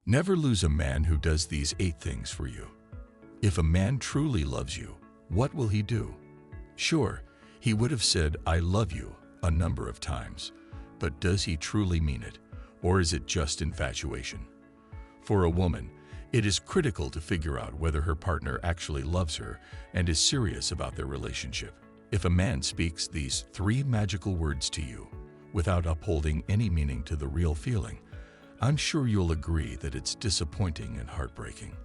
Never lose a man who does these 8 things for you. If a man truly loves you, what will he do? Sure, he would have said, "I love you," a number of times. But does he truly mean it, or is it just infatuation? For a woman, it is critical to figure out whether her partner actually loves her and is serious about their relationship. If a man speaks these 3 magical words to you without upholding any meaning to the real feeling, I'm sure you'll agree that it's disappointing and heartbreaking.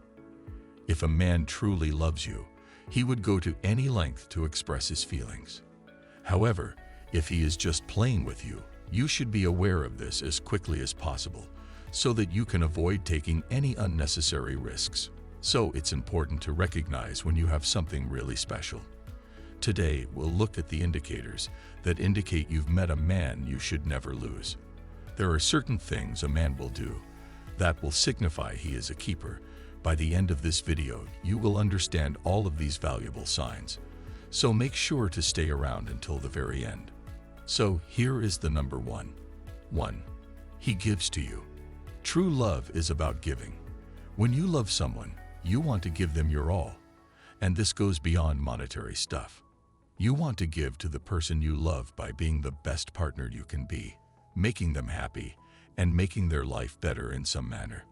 If a man truly loves you, he would go to any length to express his feelings. However, if he is just playing with you, you should be aware of this as quickly as possible so that you can avoid taking any unnecessary risks. So it's important to recognize when you have something really special. Today, we'll look at the indicators that indicate you've met a man you should never lose. There are certain things a man will do that will signify he is a keeper. By the end of this video, you will understand all of these valuable signs. So make sure to stay around until the very end. So here is the number 1. 1. He gives to you. True love is about giving. When you love someone, you want to give them your all. And this goes beyond monetary stuff. You want to give to the person you love by being the best partner you can be, making them happy, and making their life better in some manner.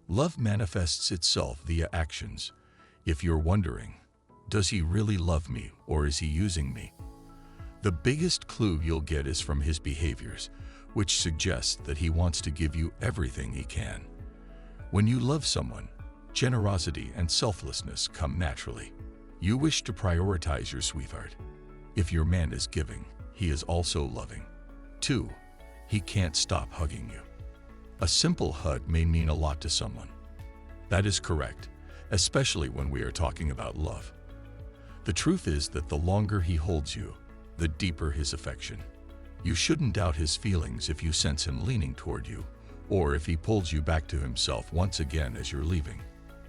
Love manifests itself via actions. If you're wondering, does he really love me or is he using me? The biggest clue you'll get is from his behaviors, which suggests that he wants to give you everything he can. When you love someone, generosity and selflessness come naturally. You wish to prioritize your sweetheart. If your man is giving, he is also loving. 2. He can't stop hugging you. A simple hug may mean a lot to someone. That is correct, especially when we are talking about love. The truth is that the longer he holds you, the deeper his affection. You shouldn't doubt his feelings if you sense him leaning toward you, or if he pulls you back to himself once again as you're leaving.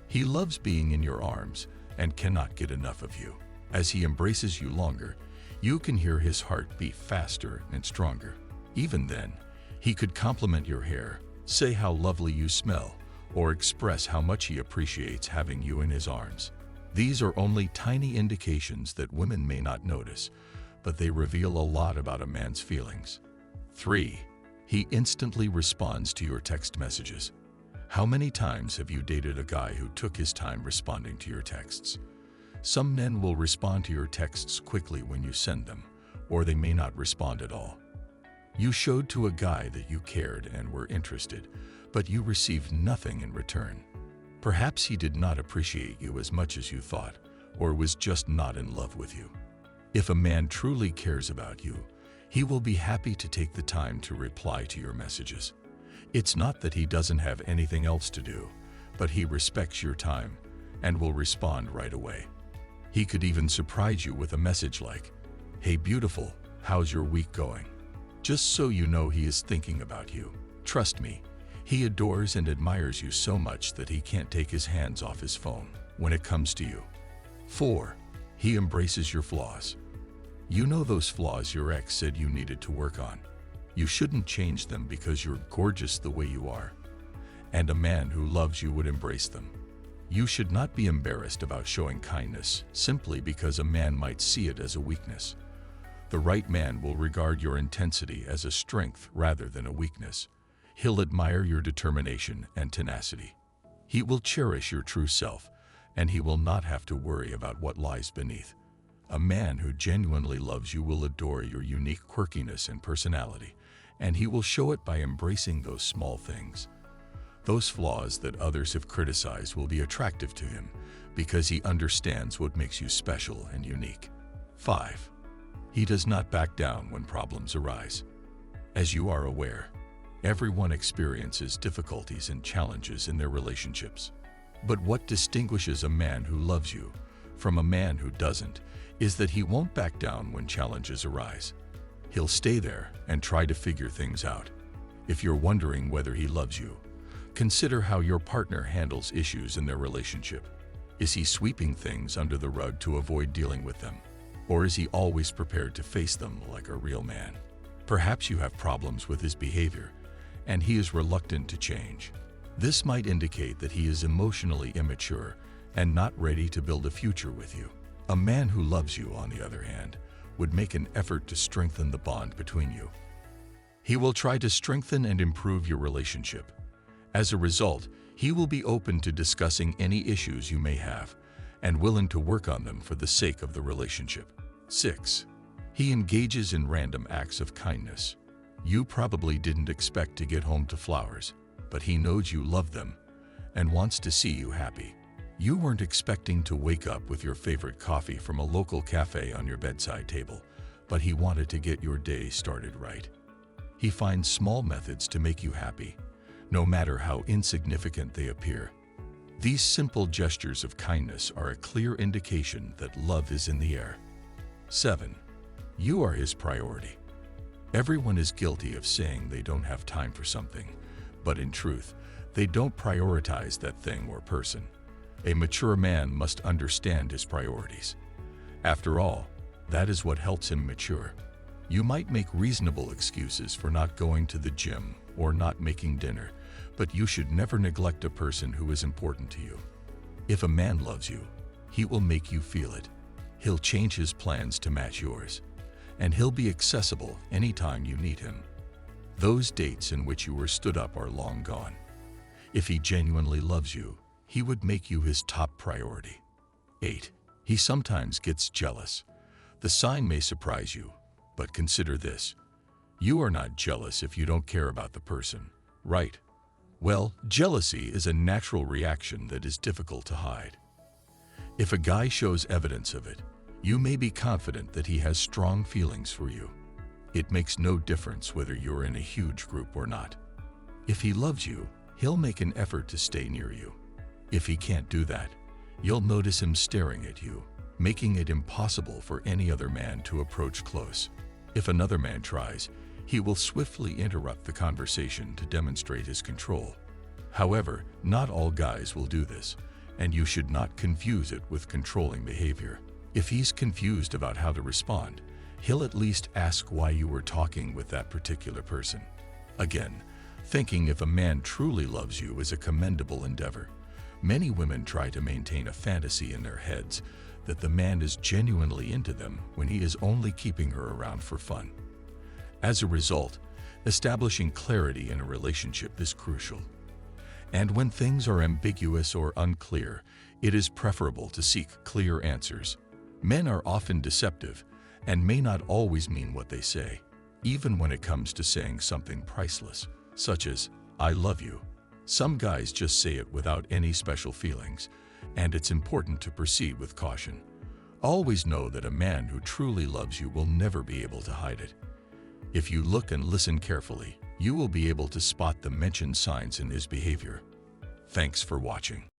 He loves being in your arms and cannot get enough of you. As he embraces you longer, you can hear his heart beat faster and stronger. Even then, he could compliment your hair, say how lovely you smell, or express how much he appreciates having you in his arms. These are only tiny indications that women may not notice, but they reveal a lot about a man's feelings. 3. He instantly responds to your text messages. How many times have you dated a guy who took his time responding to your texts? Some men will respond to your texts quickly when you send them, or they may not respond at all. You showed to a guy that you cared and were interested, but you received nothing in return. Perhaps he did not appreciate you as much as you thought, or was just not in love with you. If a man truly cares about you, he will be happy to take the time to reply to your messages. It's not that he doesn't have anything else to do, but he respects your time and will respond right away. He could even surprise you with a message like, "Hey beautiful, how's your week going?" Just so you know he is thinking about you. Trust me, he adores and admires you so much that he can't take his hands off his phone when it comes to you. 4. He embraces your flaws. You know those flaws your ex said you needed to work on. You shouldn't change them because you're gorgeous the way you are. And a man who loves you would embrace them. You should not be embarrassed about showing kindness simply because a man might see it as a weakness. The right man will regard your intensity as a strength rather than a weakness. He'll admire your determination and tenacity. He will cherish your true self, and he will not have to worry about what lies beneath. A man who genuinely loves you will adore your unique quirkiness and personality, and he will show it by embracing those small things. Those flaws that others have criticized will be attractive to him because he understands what makes you special and unique. 5. He does not back down when problems arise. As you are aware, everyone experiences difficulties and challenges in their relationships. But what distinguishes a man who loves you from a man who doesn't is that he won't back down when challenges arise. He'll stay there and try to figure things out. If you're wondering whether he loves you, consider how your partner handles issues in their relationship. Is he sweeping things under the rug to avoid dealing with them? Or is he always prepared to face them like a real man? Perhaps you have problems with his behavior, and he is reluctant to change. This might indicate that he is emotionally immature and not ready to build a future with you. A man who loves you, on the other hand, would make an effort to strengthen the bond between you. He will try to strengthen and improve your relationship. As a result, he will be open to discussing any issues you may have and willing to work on them for the sake of the relationship. 6. He engages in random acts of kindness. You probably didn't expect to get home to flowers, but he knows you love them and wants to see you happy. You weren't expecting to wake up with your favorite coffee from a local cafe on your bedside table, but he wanted to get your day started right. He finds small methods to make you happy, no matter how insignificant they appear. These simple gestures of kindness are a clear indication that love is in the air. 7. You are his priority. Everyone is guilty of saying they don't have time for something, but in truth, they don't prioritize that thing or person. A mature man must understand his priorities. After all, that is what helps him mature. You might make reasonable excuses for not going to the gym or not making dinner, but you should never neglect a person who is important to you. If a man loves you, he will make you feel it. He'll change his plans to match yours, and he'll be accessible anytime you need him. Those dates in which you were stood up are long gone. If he genuinely loves you, he would make you his top priority. 8. He sometimes gets jealous. The sign may surprise you, but consider this. You are not jealous if you don't care about the person, right? Well, jealousy is a natural reaction that is difficult to hide. If a guy shows evidence of it, you may be confident that he has strong feelings for you. It makes no difference whether you're in a huge group or not. If he loves you, he'll make an effort to stay near you. If he can't do that, you'll notice him staring at you, making it impossible for any other man to approach close. If another man tries, he will swiftly interrupt the conversation to demonstrate his control. However, not all guys will do this, and you should not confuse it with controlling behavior. If he's confused about how to respond, he'll at least ask why you were talking with that particular person. Again, thinking if a man truly loves you is a commendable endeavor. Many women try to maintain a fantasy in their heads that the man is genuinely into them when he is only keeping her around for fun. As a result, establishing clarity in a relationship is crucial. And when things are ambiguous or unclear, it is preferable to seek clear answers. Men are often deceptive and may not always mean what they say, even when it comes to saying something priceless, such as, "I love you." Some guys just say it without any special feelings, and it's important to proceed with caution. Always know that a man who truly loves you will never be able to hide it. If you look and listen carefully, you will be able to spot the mentioned signs in his behavior. Thanks for watching.